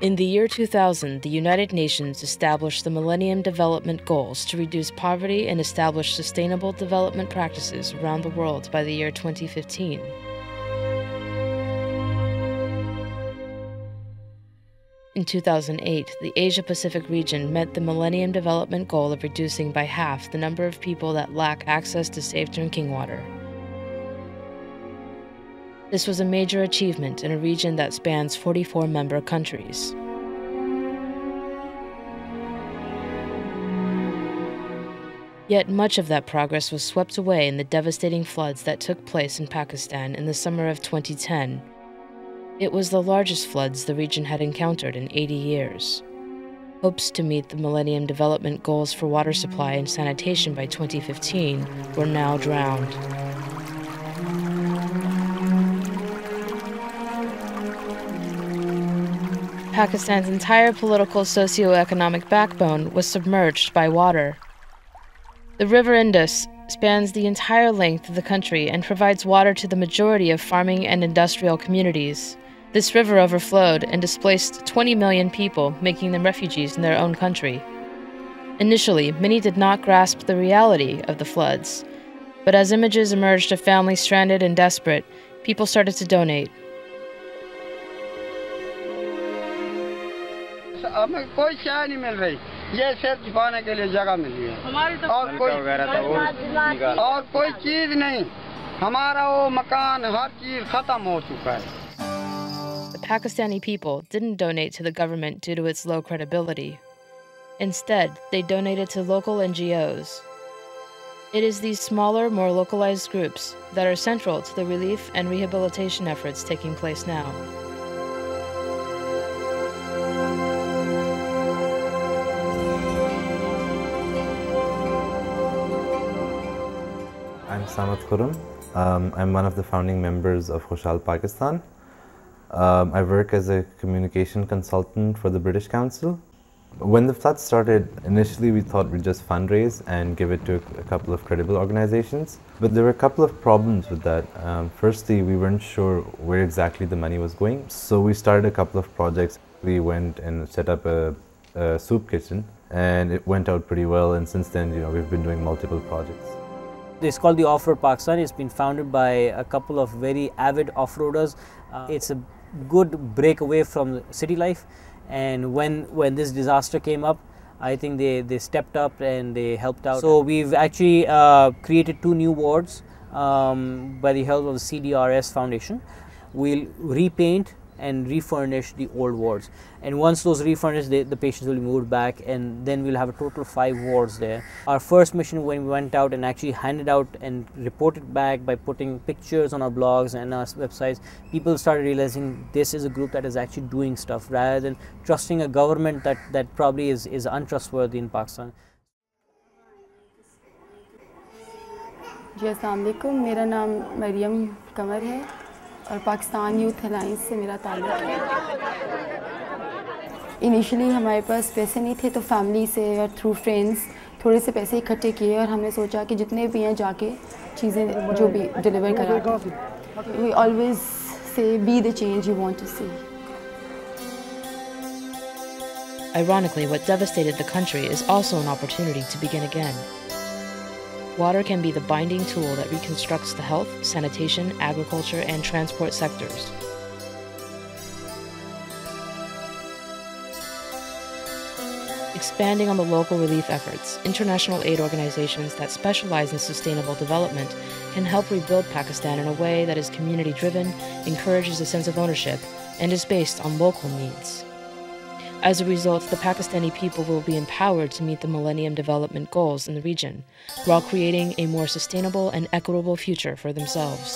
In the year 2000, the United Nations established the Millennium Development Goals to reduce poverty and establish sustainable development practices around the world by the year 2015. In 2008, the Asia-Pacific region met the Millennium Development Goal of reducing by half the number of people that lack access to safe drinking water. This was a major achievement in a region that spans 44 member countries. Yet much of that progress was swept away in the devastating floods that took place in Pakistan in the summer of 2010. It was the largest floods the region had encountered in 80 years. Hopes to meet the Millennium Development Goals for water supply and sanitation by 2015 were now drowned. Pakistan's entire political socio-economic backbone was submerged by water. The River Indus spans the entire length of the country and provides water to the majority of farming and industrial communities. This river overflowed and displaced 20 million people, making them refugees in their own country. Initially, many did not grasp the reality of the floods, but as images emerged of families stranded and desperate, people started to donate. The Pakistani people didn't donate to the government due to its low credibility. Instead, they donated to local NGOs. It is these smaller, more localized groups that are central to the relief and rehabilitation efforts taking place now. I'm Samat Khurram. I'm one of the founding members of Khushal Pakistan. I work as a communication consultant for the British Council. When the floods started, initially we thought we'd just fundraise and give it to a couple of credible organizations. But there were a couple of problems with that. Firstly, we weren't sure where exactly the money was going. So we started a couple of projects. We went and set up a soup kitchen, and it went out pretty well. And since then, we've been doing multiple projects. It's called the Off-Road Pakistan. It's been founded by a couple of very avid off-roaders. It's a good break away from city life, and when this disaster came up, I think they stepped up and they helped out. So we've actually created 2 new wards by the help of the CDRS Foundation. We'll repaint and refurnish the old wards, and once those refurnished, the patients will be moved back, and then we'll have a total of 5 wards there. Our first mission, when we went out and actually handed out and reported back by putting pictures on our blogs and our websites, people started realizing this is a group that is actually doing stuff rather than trusting a government that probably is untrustworthy in Pakistan. जी अस्सलाम वालेकुम, मेरा नाम मरियम कमर है और Pakistan youth alliance से मेरा ताल्लुक़ है। इनिशियली हमारे पास पैसे नहीं थे, तो फैमिली से और थ्रू फ्रेंड्स थोड़े से पैसे इकट्ठे किए और हमने सोचा कि जितने भी हैं जाके चीज़ें जो भी डिलीवर कराते। We always say be the change you want to see. Ironically, what devastated the country is also an opportunity to begin again. Water can be the binding tool that reconstructs the health, sanitation, agriculture, and transport sectors. Expanding on the local relief efforts, international aid organizations that specialize in sustainable development can help rebuild Pakistan in a way that is community-driven, encourages a sense of ownership, and is based on local needs. As a result, the Pakistani people will be empowered to meet the Millennium Development Goals in the region, while creating a more sustainable and equitable future for themselves.